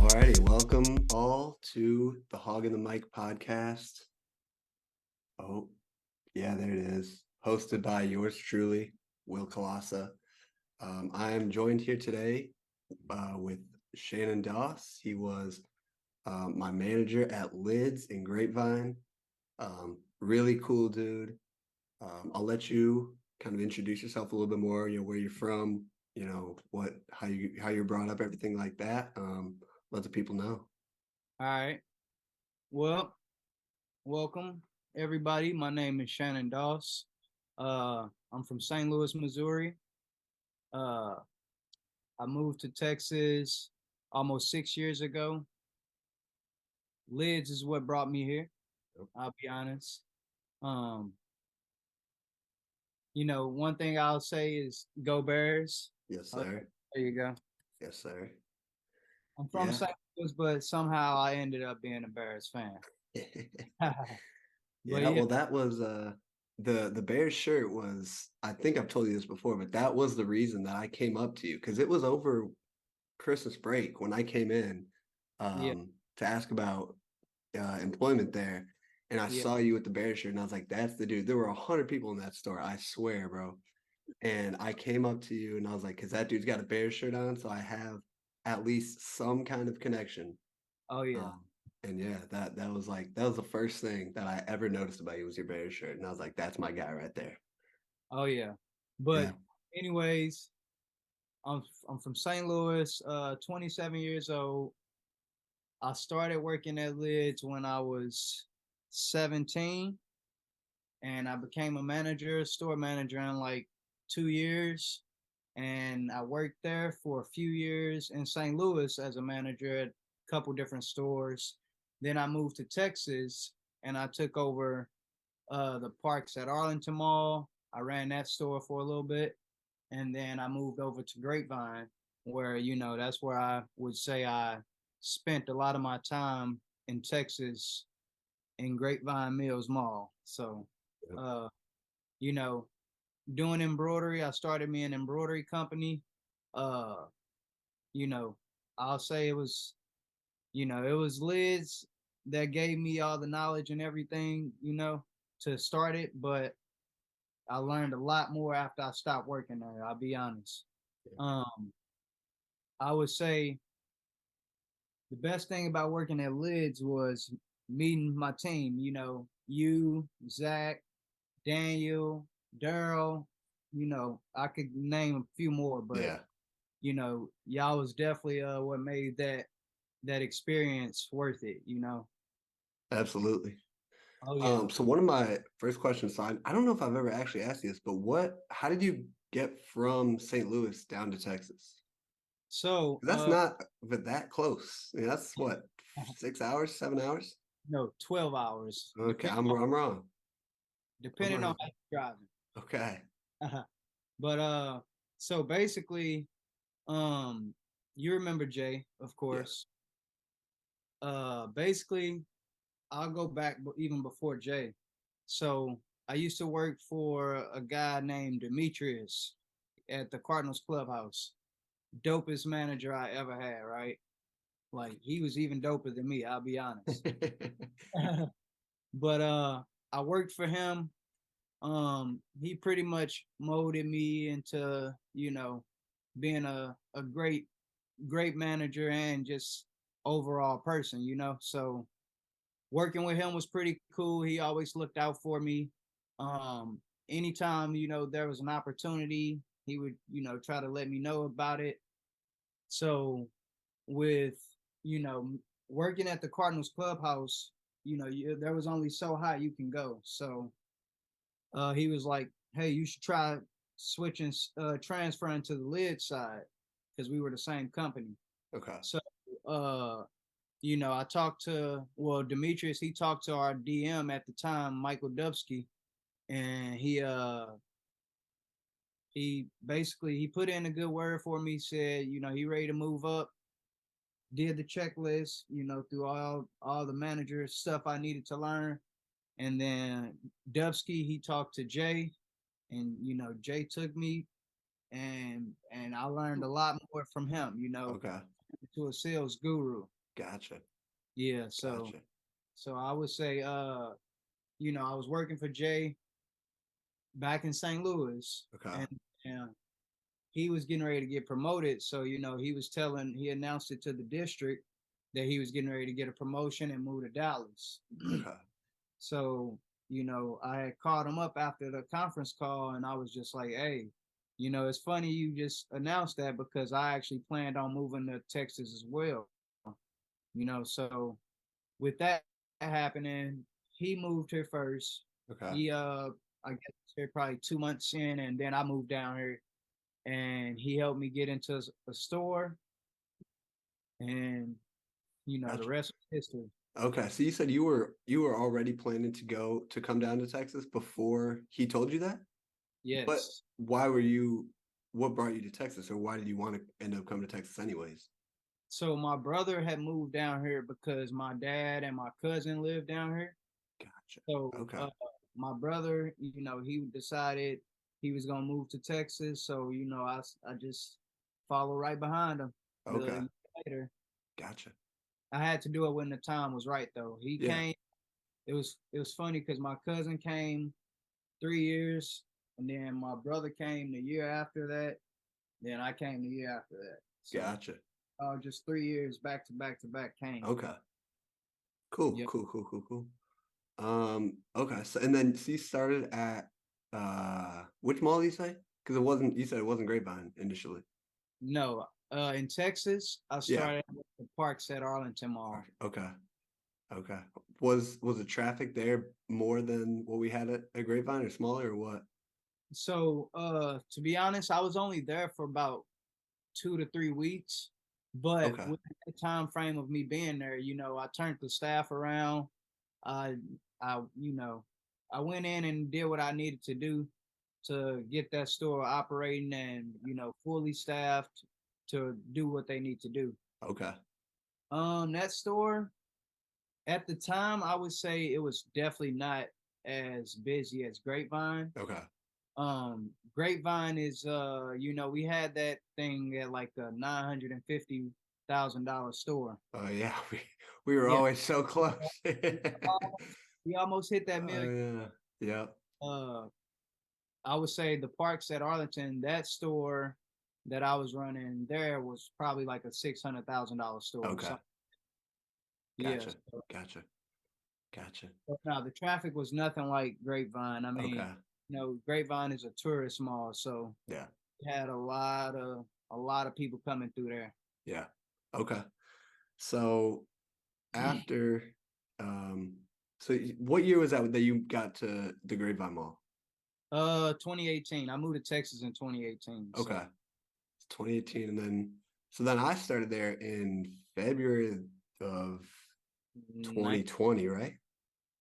Alrighty, welcome all to the Hoggin the Mic podcast. Oh, yeah, there it is. Hosted by yours truly, Will Kalasa. I am joined here today with Shannon Doss. He was my manager at Lids in Grapevine. Really cool dude. I'll let you kind of introduce yourself a little bit more. Where you're from. How you're brought up, everything like that. Let the people know. All right. Well, welcome everybody. My name is Shannon Doss. I'm from St. Louis, Missouri. Uh, I moved to Texas almost 6 years ago. Lids is what brought me here. I'll be honest. Um, one thing I'll say is go Bears. Yes, Oh, sir. there you go. Yes, sir. I'm from Yeah. St. Louis, but somehow I ended up being a Bears fan. But Yeah, yeah, well that was the Bears shirt was, I think I've told you this before, but that was the reason that I came up to you because it was over Christmas break when I came in yeah, to ask about employment there, and I yeah. saw you with the Bears shirt and I was like, that's the dude. There were 100 people in that store, I swear, bro. And I came up to you and I was like, because that dude's got a Bears shirt on, so I have at least some kind of connection. Oh yeah. Um, and yeah, that was the first thing that I ever noticed about you was your Bears shirt, and I was like, that's my guy right there. Oh yeah. Yeah. But anyways, I'm from St. Louis, 27 years old. I started working at Lids when I was 17, and I became a manager, store manager in like 2 years. And I worked there for a few years in St. Louis as a manager at a couple different stores. Then I moved to Texas and I took over the parks at Arlington Mall. I ran that store for a little bit. And then I moved over to Grapevine, where that's where I would say I spent a lot of my time in Texas in Grapevine Mills Mall. So, Yep. uh, you know, doing embroidery, I started me an embroidery company. Uh, you know, I'll say it was Liz that gave me all the knowledge and everything, to start it, but I learned a lot more after I stopped working there. I'll be honest. Um, I would say the best thing about working at Lids was meeting my team. You, Zach, Daniel, Daryl. I could name a few more, but Yeah, y'all was definitely what made that experience worth it. absolutely. Oh yeah. So one of my first questions, so I don't know if I've ever actually asked you this, but how did you get from St. Louis down to Texas? So 'Cause that's not that close. I mean, that's what, 6 hours, 7 hours? no, 12 hours, Okay, I'm wrong. I'm depending on wrong. how you're driving. Okay. But so basically, um, you remember Jay, of Yeah. course. Basically, I'll go back even before Jay. So I used to work for a guy named Demetrius at the Cardinals clubhouse. Dopest manager I ever had, right? Like he was even doper than me, I'll be honest. But I worked for him. He pretty much molded me into, being a great manager and just overall person, So working with him was pretty cool. He always looked out for me. Um, Anytime, there was an opportunity, he would, try to let me know about it. So with, you know, working at the Cardinals clubhouse, there was only so high you can go. So he was like, hey, you should try switching, transferring to the lid side because we were the same company. Okay. So, uh, I talked to, well, Demetrius, he talked to our DM at the time, Michael Dubsky, and he basically he put in a good word for me, said, he ready to move up, did the checklist, through all the manager stuff I needed to learn. And then Dubsky, he talked to Jay, and Jay took me and I learned a lot more from him, Okay. to a sales guru. Gotcha. Yeah, so Gotcha. I would say I was working for Jay back in St. Louis, Okay. and he was getting ready to get promoted. So, he announced it to the district that he was getting ready to get a promotion and move to Dallas. Okay. So, I had called him up after the conference call and I was just like, hey, it's funny you just announced that because I actually planned on moving to Texas as well. So with that happening, he moved here first. Okay. He I guess here probably 2 months in, and then I moved down here and he helped me get into a store, and the Gotcha. rest was history. Okay. So you said you were already planning to come down to Texas before he told you that? But Yes. why were you what brought you to Texas, or why did you want to end up coming to Texas anyways? So my brother had moved down here because my dad and my cousin lived down here. Gotcha. So Okay. my brother, he decided he was gonna move to Texas. So I just followed right behind him. The Okay. year later, Gotcha. I had to do it when the time was right though. He Yeah. came. It was funny because my cousin came 3 years, and then my brother came the year after that. Then I came the year after that. So Gotcha. just 3 years back to back to back came. Okay. Cool. Yep. Cool. Cool. Cool. Cool. Okay. So and then so you started at which mall did you say? Because it wasn't you said it wasn't Grapevine initially. No, in Texas, I Yeah. started with the Parks at Arlington Mall. Okay. Okay. Was the traffic there more than what we had at Grapevine or smaller or what? So, to be honest, I was only there for about 2 to 3 weeks, but Okay. with the time frame of me being there, I turned the staff around. I, I, you know, I went in and did what I needed to do to get that store operating and fully staffed to do what they need to do. Okay. That store at the time, I would say it was definitely not as busy as Grapevine. Okay. Grapevine is we had that thing at like a $950,000 store. Oh yeah, we were Yeah, always so close. we almost hit that Oh million. yeah. Yep. Uh, I would say the Parks at Arlington, that store that I was running there was probably like a $600,000 store. Okay. So yeah, Gotcha. Gotcha. Gotcha. now the traffic was nothing like Grapevine. I mean, Okay. Grapevine is a tourist mall, so Yeah. it had a lot of people coming through there. Yeah. Okay. So after um what year was that you got to the Grapevine Mall? 2018. I moved to Texas in 2018. Okay. So It's 2018 and then so then I started there in February of nine, 2020, right?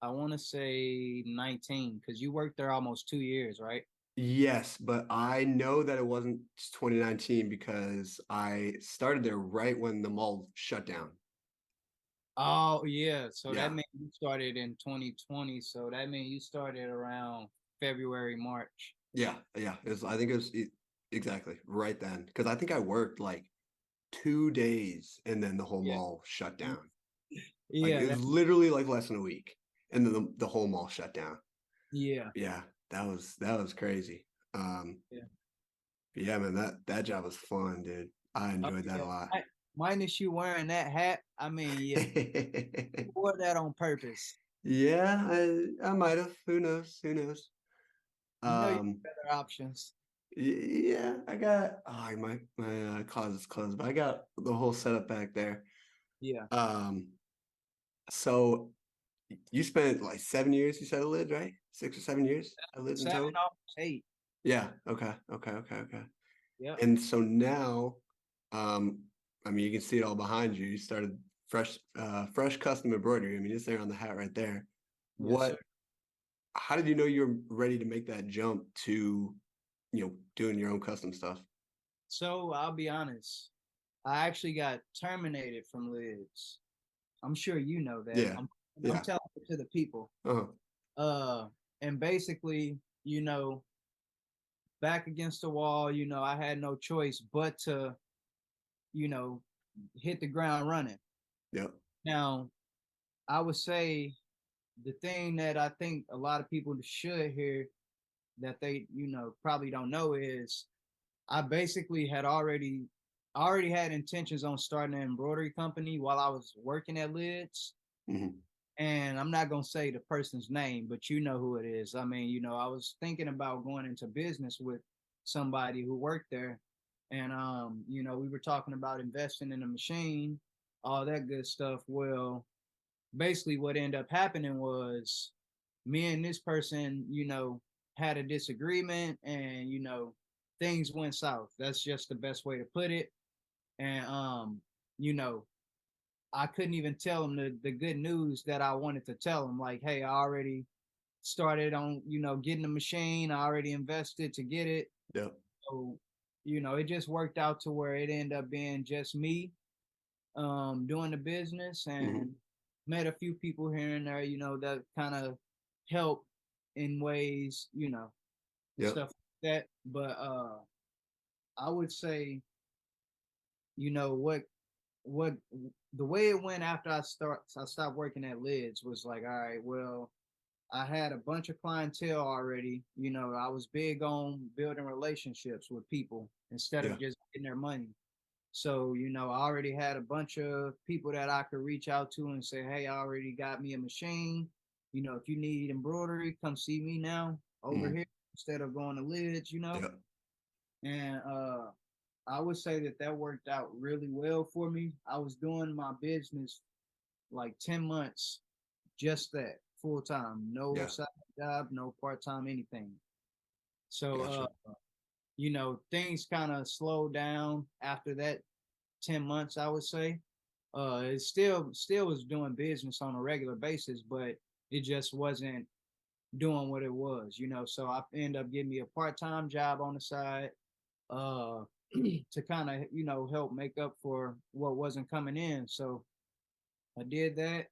I want to say 19 because you worked there almost 2 years, right? Yes, but I know that it wasn't 2019 because I started there right when the mall shut down. Oh yeah. So that Yeah. means you started in 2020. So that means you started around February, March. Yeah. Yeah. I think it was exactly right then. Because I think I worked like 2 days and then the whole Yeah. mall shut down. Like Yeah. it was literally like less than a week. And then the whole mall shut down. Yeah. Yeah, that was crazy. Um, Yeah. but yeah, man, that job was fun, dude. I Oh, enjoyed that yeah. a lot. Minus you wearing that hat. I mean, yeah, you wore that on purpose. Yeah, I might have. Who knows? Who knows? You Um, have better options. yeah, I got my closet's closed, but I got the whole setup back there. Yeah. Um, so you spent like 7 years, you said, at Lids, right? 6 or 7 years at Lids in 7, total? almost 8. Yeah. Okay. Okay. Okay. Okay. Yep. And so now, um, I mean, you can see it all behind you. You started fresh custom embroidery. I mean, it's there on the hat right there. Yes, sir. What? How did you know you were ready to make that jump to, doing your own custom stuff? So I'll be honest. I actually got terminated from Lids. I'm sure you know that. Yeah. I'm Yeah. telling it to the people. Uh-huh. Uh, and basically, back against the wall, I had no choice but to, you know, hit the ground running. Yep. Now, I would say the thing that I think a lot of people should hear that they, probably don't know is I basically had already had intentions on starting an embroidery company while I was working at Lids. Hmm. And I'm not gonna say the person's name, but you know who it is. I mean, I was thinking about going into business with somebody who worked there, and we were talking about investing in a machine, all that good stuff. Well, basically, what ended up happening was me and this person, had a disagreement, and things went south. That's just the best way to put it. And you know, I couldn't even tell him the good news that I wanted to tell him. Like, hey, I already started on, getting the machine. I already invested to get it. Yep. So, it just worked out to where it ended up being just me doing the business, Hmm. and met a few people here and there, that kind of help in ways, Yep. stuff like that. But I would say, what the way it went after I stopped working at Lids was like, all right, well, I had a bunch of clientele already. I was big on building relationships with people instead Yeah. of just getting their money. So, I already had a bunch of people that I could reach out to and say, hey, I already got me a machine. If you need embroidery, come see me now over Hmm. here instead of going to Lids. Yep. And I would say that worked out really well for me. I was doing my business like 10 months, just that full time, no Yeah. side job, no part time, anything. So, Gotcha. things kind of slowed down after that 10 months, I would say. It still was doing business on a regular basis, but it just wasn't doing what it was. So I ended up getting me a part-time job on the side, uh to kind of, help make up for what wasn't coming in. So I did that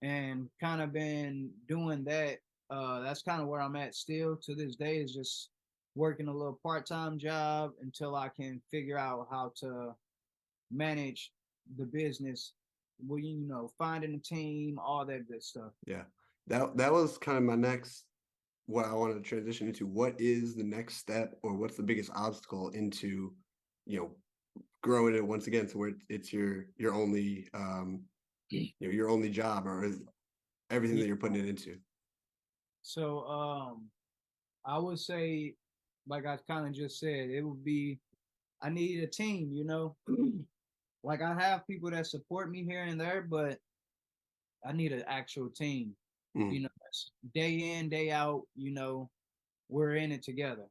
and kind of been doing that. That's kind of where I'm at still to this day, is just working a little part-time job until I can figure out how to manage the business. Well, finding a team, all that good stuff. Yeah. That was kind of my next what I wanted to transition into. What is the next step or what's the biggest obstacle into, you know, growing it once again to where it's your only your only job or everything Yeah. that you're putting it into. So I would say, like I kind of just said, it would be I need a team. Like I have people that support me here and there, but I need an actual team. Mm, That's day in, day out, we're in it together.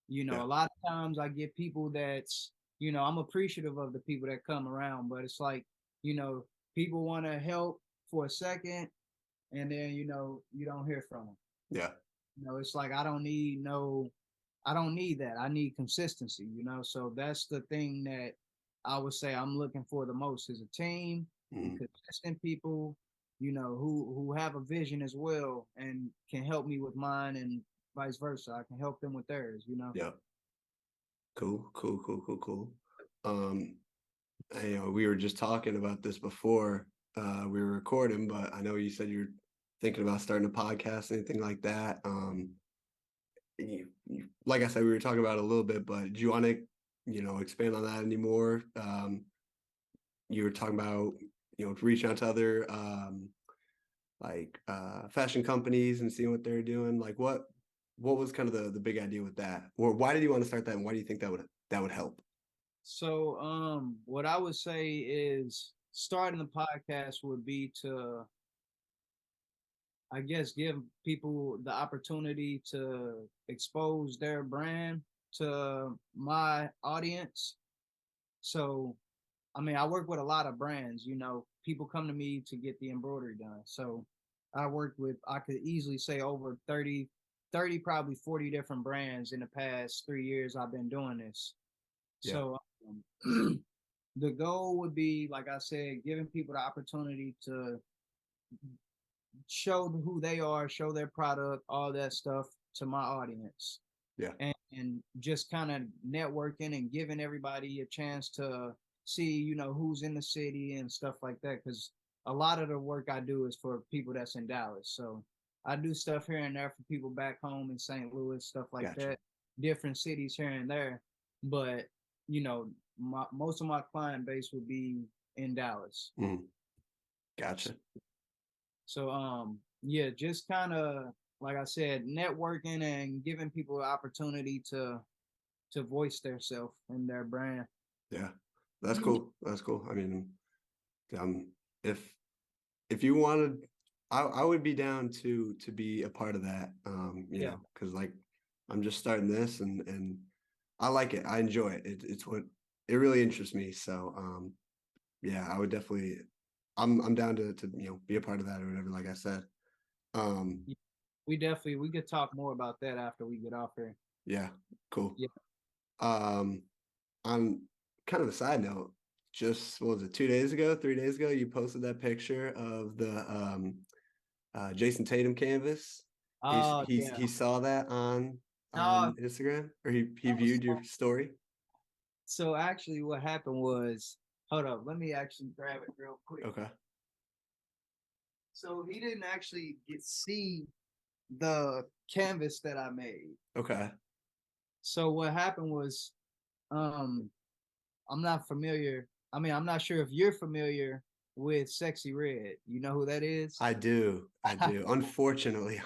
yeah. A lot of times I get people that's, I'm appreciative of the people that come around, but it's like, you know, people want to help for a second, and then, you don't hear from them. Yeah. It's like I don't need that. I need consistency. So that's the thing that I would say I'm looking for the most, is a team and Mm, consistent people, who have a vision as well and can help me with mine, and vice versa. I can help them with theirs. yeah. Cool. Cool. Cool. Cool. Cool. Um, we were just talking about this before we were recording, but I know you said you're thinking about starting a podcast, anything like that. Like I said, we were talking about it a little bit, but do you want to, expand on that anymore? You were talking about, reaching out to other like fashion companies and seeing what they're doing. Like what was kind of the big idea with that? Or why did you want to start that and why do you think that would help? So, what I would say is starting the podcast would be to, I guess, give people the opportunity to expose their brand to my audience. So, I mean, I work with a lot of brands. People come to me to get the embroidery done. So, I could easily say over 30, probably 40 different brands in the past 3 years I've been doing this. Yeah. So, the goal would be, like I said, giving people the opportunity to show who they are, show their product, all that stuff to my audience, Yeah. and just kind of networking and giving everybody a chance to see, who's in the city and stuff like that. Because a lot of the work I do is for people that's in Dallas. So I do stuff here and there for people back home in St. Louis, stuff like Gotcha. that, different cities here and there. But most of my client base would be in Dallas. Mm, gotcha. So yeah, just kind of like I said, networking and giving people an opportunity to voice their self and their brand. Yeah, that's cool. That's cool. I mean, if you wanted, I would be down to be a part of that. You Yeah. know, because like I'm just starting this and I like it. I enjoy it. It's what it really interests me. So yeah, I would definitely. I'm down to be a part of that or whatever. Like I said. Um, We could talk more about that after we get off here. yeah, cool. Yeah. Um, on kind of a side note, just what was it, 2 days ago, 3 days ago, you posted that picture of the Jason Tatum canvas. Oh yeah. He saw that No, on Instagram, or he viewed your story. so actually what happened was, hold up, let me actually grab it real quick. Okay. So he didn't actually see the canvas that I made. Okay. So what happened was, um, I'm not familiar. I mean, I'm not sure if you're familiar with Sexy Red. You know who that is? I do. I do. Unfortunately,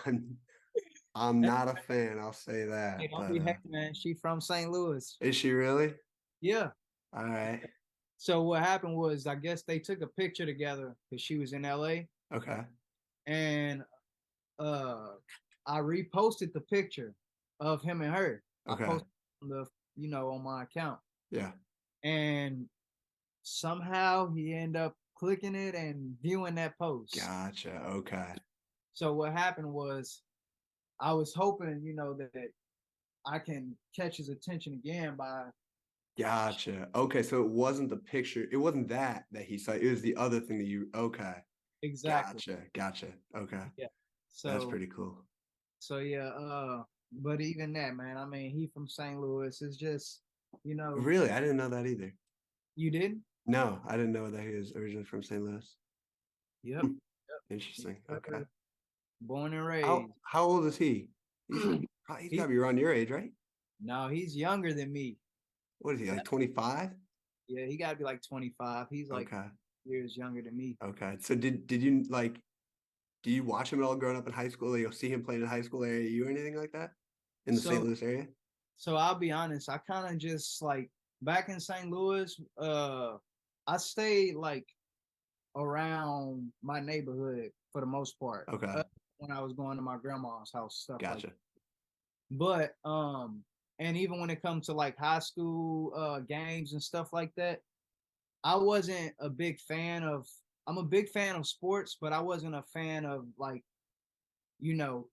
I'm not a fan. I'll say that. Hey, don't But be hating, man. She from St. Louis. is she really? Yeah. All right. So what happened was, I guess they took a picture together because she was in LA, Okay. and uh, I reposted the picture of him and her. I Okay. posted on on my account, Yeah. and somehow he ended up clicking it and viewing that post. Gotcha. Okay. So what happened was, I was hoping, that I can catch his attention again by Gotcha. Okay, so it wasn't the picture. It wasn't that he saw. It was the other thing that you. Okay. exactly. Gotcha. Gotcha. Okay. Yeah. That's So pretty cool. yeah, but even that, man, I mean, he from St. Louis. It's just, you know, Really, I didn't know that either. you did? No, I didn't know that he was originally from St. Louis. Yep. Hmm, Yep. interesting. Okay. Born and How raised. how old is he? He's got he to be around your age, right? No, he's younger than me. What is he, like 25? Yeah, he gotta be like 25. He's like Okay. years younger than me. Okay. So did you like do you watch him at all growing up in high school? Like, you'll see him playing in high school area you or anything like that? In the St. So Louis area? I'll be honest, I kind of just like back in St. Louis, I stayed like around my neighborhood for the most part. Okay. When I was going to my grandma's house, stuff like Gotcha. that. But and even when it comes to like high school games and stuff like that, I wasn't a big fan of I'm a big fan of sports, but I wasn't a fan of like,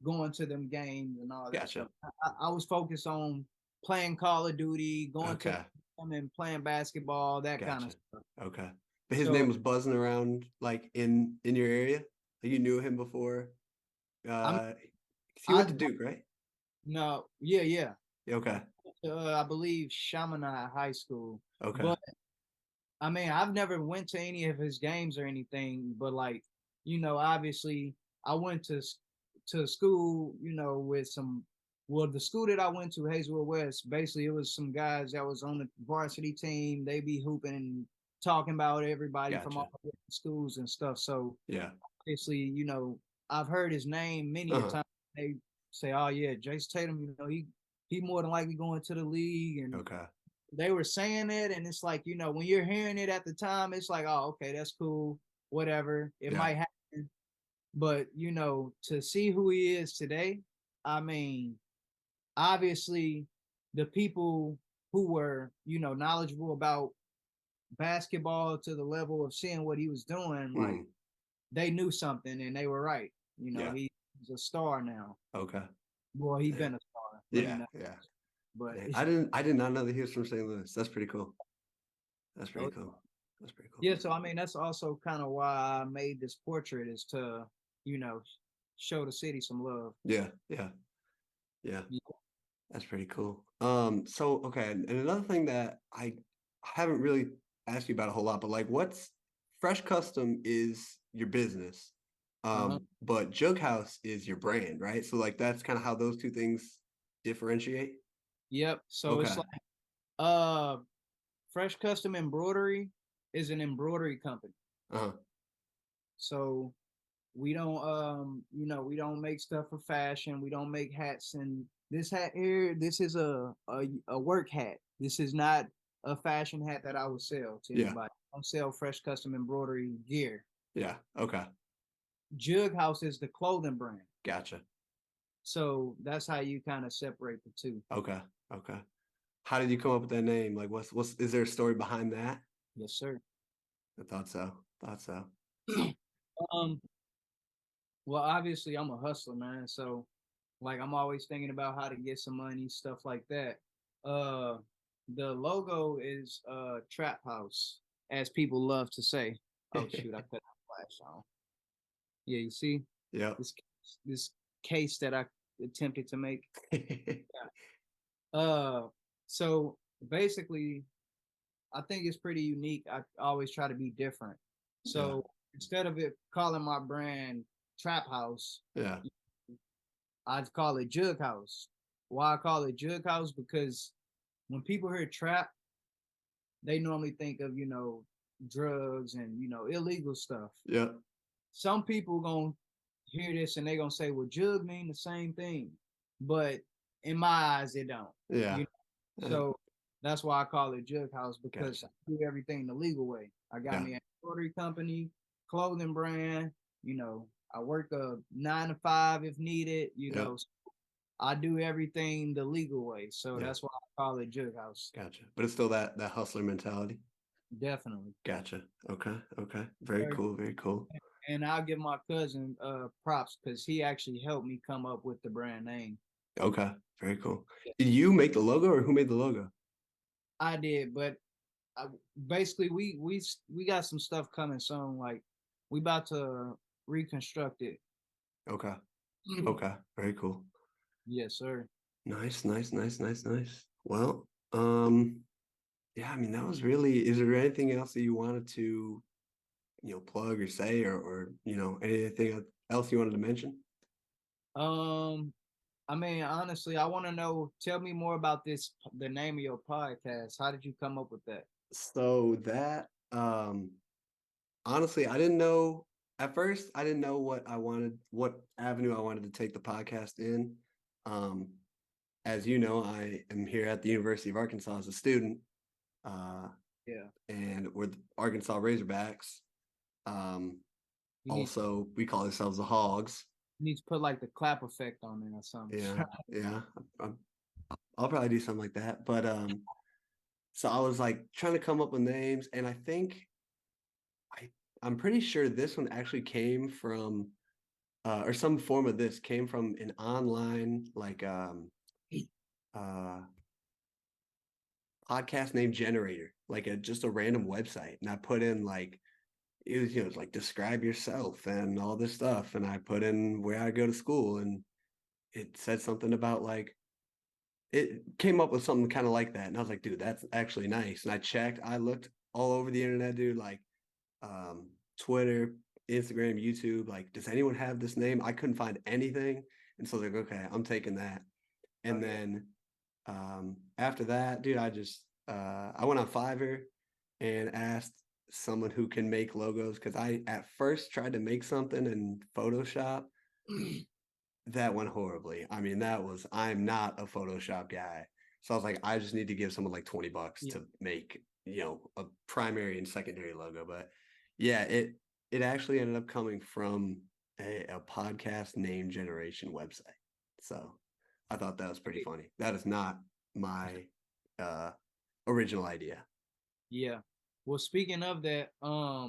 going to them games and all that Gotcha. stuff. I was focused on playing Call of Duty, going to Okay. them and playing basketball, that kind of Gotcha. stuff. Okay. But his name So was buzzing around like in your area? Like you knew him before? I'm 'Cause he I went to Duke, right? no, yeah, yeah. Yeah, okay. I believe Chaminade High School. Okay. But I mean, I've never went to any of his games or anything, but like, obviously I went to school, with the school that I went to, Hazelwood West, basically it was some guys that was on the varsity team. They be hooping and talking about everybody from Gotcha. all the different schools and stuff. So Yeah. obviously, I've heard his name many a Uh-huh. time. They say, "Oh yeah, Jason Tatum, he more than likely going to the league," and Okay. they were saying it, and it's like, when you're hearing it at the time, it's like, oh, okay, that's cool, whatever, it Yeah. might happen. But to see who he is today, I mean, obviously the people who were, knowledgeable about basketball to the level of seeing what he was doing, like Mm. they knew something and they were right. Yeah. He's a star now. Okay. Well, he's Yeah. been a star, really Yeah. not, Yeah. but Man, I did not know that he was from St. Louis. That's pretty cool. That's pretty oh, cool. That's pretty cool. yeah. So I mean, that's also kind of why I made this portrait, is to, you know, show the city some love. Yeah. Yeah. Yeah. Yeah. That's pretty cool. So okay, and another thing that I haven't really ask you about a whole lot, but like what's Fresh Custom is your business. Uh-huh. But Jug House is your brand, right? So like that's kind of how those two things differentiate. Yep. So it's Okay. like uh Fresh Custom Embroidery is an embroidery company. Uh-huh. So we don't we don't make stuff for fashion. We don't make hats, and this hat here, this is a work hat. This is not a fashion hat that I would sell to Yeah. anybody. I don't sell Fresh Custom Embroidery gear. Yeah. Okay. Jug House is the clothing brand. Gotcha. So that's how you kind of separate the two. Okay. Okay. How did you come up with that name? Like what's is there a story behind that? Yes, sir. I thought so. Thought so. um, well, obviously I'm a hustler, man. So like I'm always thinking about how to get some money, stuff like that. Uh the logo is Trap House, as people love to say. Oh shoot, I cut the flash on. Yeah, you see Yep. this this case that I attempted to make. Uh so basically I think it's pretty unique. I always try to be different. Yeah. So instead of it calling my brand Trap House, Yeah. I'd call it Jug House. Why I call it Jug House? Because when people hear trap, they normally think of, drugs and, illegal stuff. Yep. Some people gonna hear this and they gonna say, well, jug mean the same thing. But in my eyes, it don't. Yeah. You know? So that's why I call it Jug House, because Gotcha. I do everything the legal way. I got Yeah. me an embroidery company, clothing brand, I work a 9 to 5 if needed, Yep. I do everything the legal way. So Yeah. that's why I call it Jug House. Gotcha. But it's still that hustler mentality. Definitely. Gotcha. Okay. Okay. Very cool. Very cool. And I'll give my cousin props because he actually helped me come up with the brand name. Okay. Very cool. Did you make the logo or who made the logo? I did, but basically we got some stuff coming soon. Like we about to reconstruct it. Okay. Okay. Very cool. Yes, sir. Nice, nice, nice, nice, nice. Well, yeah, I mean, that was really, is there anything else that you wanted to, plug or say or anything else you wanted to mention? Um, I mean, honestly, I want to know. Tell me more about this. The name of your podcast. How did you come up with that? So that, honestly, I didn't know at first, I didn't know what avenue I wanted to take the podcast in. Um, as you know, I am here at the University of Arkansas as a student. Uh, Yeah, and we're the Arkansas Razorbacks. Um, you need also, we call ourselves the Hogs. you need to put like the clap effect on it or something. Yeah, yeah. I'm, I'll probably do something like that. But so I was like trying to come up with names, and I think I I'm pretty sure this one actually came from or some form of this came from an online like uh podcast name generator, like just a random website, and I put in like it was like describe yourself and all this stuff, and I put in where I go to school, and it said something about like it came up with something kind of like that, and I was like, dude, that's actually nice. And I looked all over the internet, dude, like um, Twitter, Instagram, YouTube, like, does anyone have this name? I couldn't find anything, and so like, okay, I'm taking that. And Oh yeah. then after that, dude, I went on Fiverr and asked someone who can make logos because I at first tried to make something in Photoshop that went horribly. I mean, I'm not a Photoshop guy. So I was like, I just need to give someone like $20 Yeah. to make, a primary and secondary logo. But yeah, it actually ended up coming from a podcast name generation website. So I thought that was pretty funny. That is not my uh original idea. Yeah. Well, speaking of that, I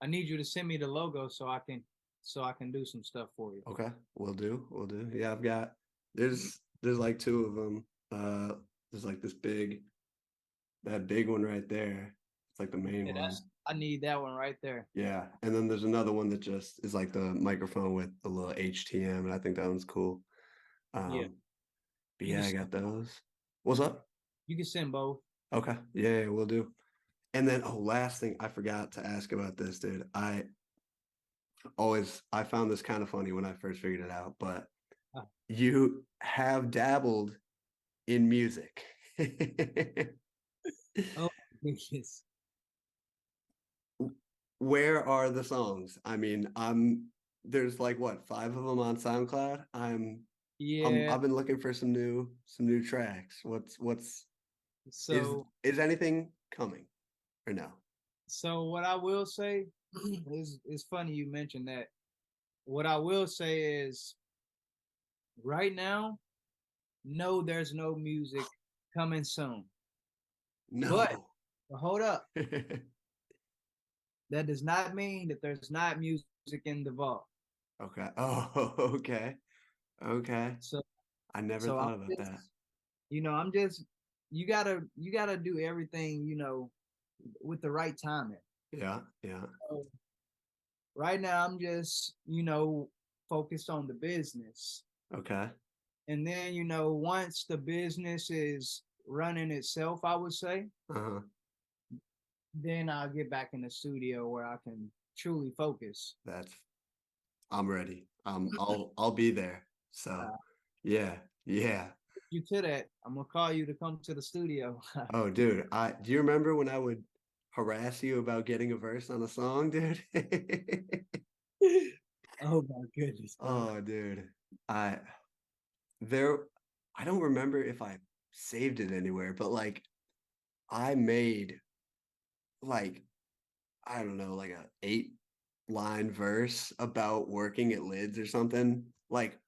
need you to send me the logo so I can do some stuff for you. Okay, we'll do. We'll do. Yeah, I've got there's like two of them. There's like that big one right there. It's like the main Yeah, one. I need that one right there. Yeah, and then there's another one that just is like the microphone with the little HTM, and I think that one's cool. Yeah. But You can yeah, I got those. What's up? you can send both. Okay, yeah, we'll do. And then, oh, last thing I forgot to ask about this, dude. I found this kind of funny when I first figured it out, but Uh, you have dabbled in music. oh my goodness. Where are the songs? I mean, there's like what, five of them on SoundCloud. Yeah. I've been looking for some new tracks. What's So is anything coming or no? so what I will say is funny you mentioned that. What I will say is right now, no, there's no music coming soon. But No. hold up. That does not mean that there's not music in the vault. Okay. Oh, okay. Okay. So I never so I'm thought about that. just, I'm just you gotta do everything, with the right timing. Yeah, yeah. So right now I'm just, focused on the business. Okay. And then, once the business is running itself, I would say, Uh-huh. then I'll get back in the studio where I can truly focus. That's I'm ready. I'll be there. So Uh, yeah, yeah. you to that, I'm gonna call you to come to the studio. Oh, dude, I do you remember when I would harass you about getting a verse on a song, dude? Oh my goodness, bro. Oh, dude. I there I don't remember if I saved it anywhere, but like I made like I don't know, like a 8-line verse about working at Lids or something, like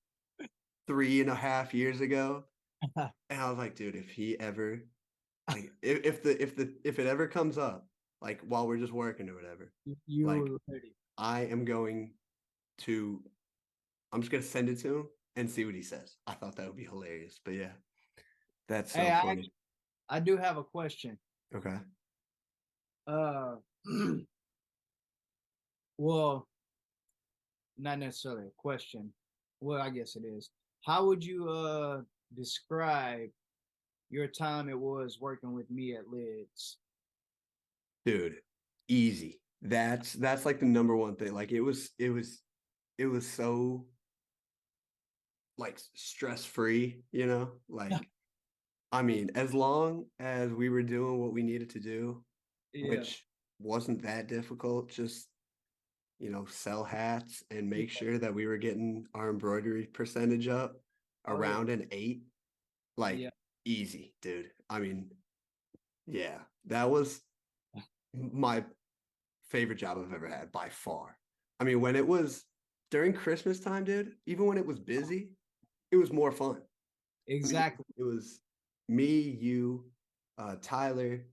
3.5 years ago. And I was like, dude, if he ever like if it ever comes up, like while we're just working or whatever, You like were ready. I am going to I'm just gonna send it to him and see what he says. I thought that would be hilarious. But yeah, that's Hey, so funny. I do have a question. Okay. Uh, well, not necessarily a question. Well, I guess it is. How would you describe your time it was working with me at Lids? Dude, easy. That's like the number one thing. Like it was so like stress free, like I mean, as long as we were doing what we needed to do, Yeah. which wasn't that difficult, just sell hats and Yeah. make sure that we were getting our embroidery percentage up Oh yeah. around an 8, like Yeah. easy, dude. I mean, yeah, that was my favorite job I've ever had by far. I mean, when it was during Christmas time, dude, even when it was busy, it was more fun. I mean, Exactly. it was me, you, Tyler,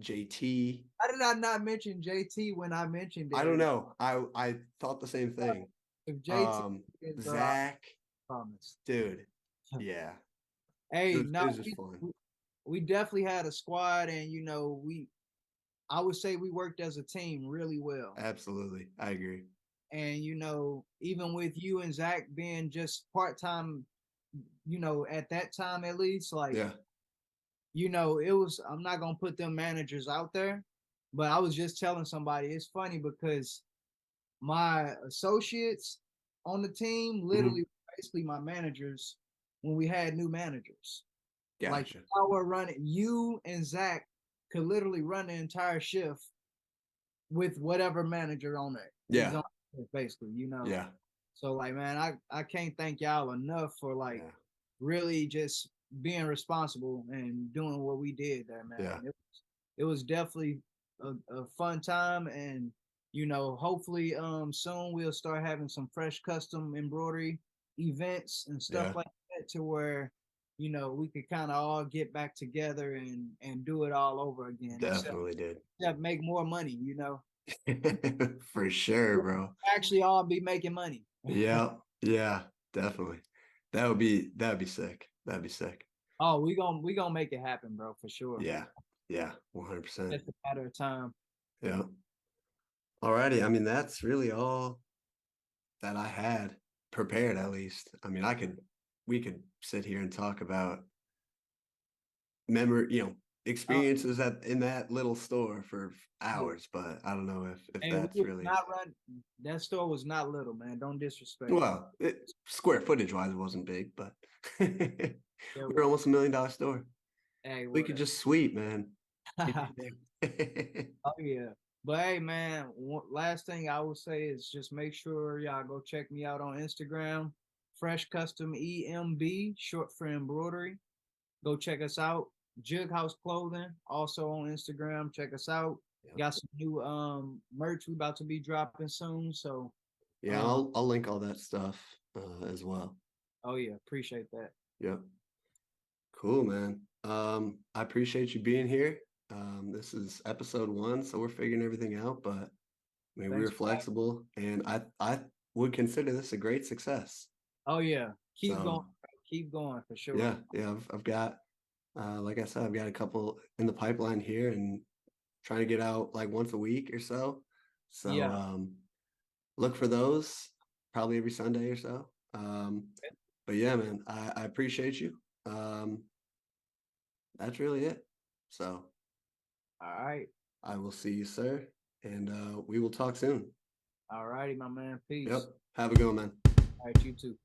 JT. How did I not mention JT when I mentioned I it? don't know. I thought the same thing. If JT Um, is Zach, promise. dude, yeah, it Hey, was no, it was just fun. we definitely had a squad, and I would say we worked as a team really well. Absolutely, I agree. And even with you and Zach being just part time, at that time at least, like, Yeah, it was, I'm not gonna put them managers out there, but I was just telling somebody it's funny because my associates on the team hmm literally basically my managers when we had new managers. Like gotcha. I were running, you and Zach could literally run the entire shift with whatever manager on it is Yeah, on it, basically. yeah, So like, man, I can't thank y'all enough for like yeah, really just being responsible and doing what we did there, yeah, man. It was definitely a fun time, and hopefully soon we'll start having some fresh custom embroidery events and stuff yeah. like that to where we could kind of all get back together and do it all over again, Definitely did. except make more money. For sure, bro. Actually all be making money. Yeah, yeah, definitely. That would be sick. That'd be sick. Oh, we gonna make it happen, bro, for sure. Yeah, yeah, 100%. Just a matter of time. Yeah. Alrighty. I mean, that's really all that I had prepared, at least. I mean, we could sit here and talk about memory, Uh, experiences in that little store for yeah. hours, but I don't know if And we that's was really not run. That store was not little, man. Don't disrespect. well, square footage wise, it wasn't big, but we Yeah, were almost $1 million store. hey, We could whatever. just sweep, man. Oh yeah. But hey, man, last thing I would say is just make sure y'all go check me out on Instagram, Fresh Custom EMB, short for embroidery. Go check us out. Jig House Clothing, also on Instagram. Check us out. Yep. Got some new merch we about to be dropping soon. So Yeah, um I'll link all that stuff as well. oh yeah, appreciate that. Yep. Cool, man. I appreciate you being here. This is episode 1, so we're figuring everything out, but I mean we Thanks were for having me. flexible and I would consider this a great success. Oh yeah. Keep going. So Keep going for sure. yeah, I've got like I said, I've got a couple in the pipeline here and trying to get out like once a week or so. So Yeah. look for those probably every Sunday or so. But yeah, man, I appreciate you. That's really it. So All right. I will see you, sir, and we will talk soon. All righty, my man. Yep. Peace. Have a good one, man. All right, you too.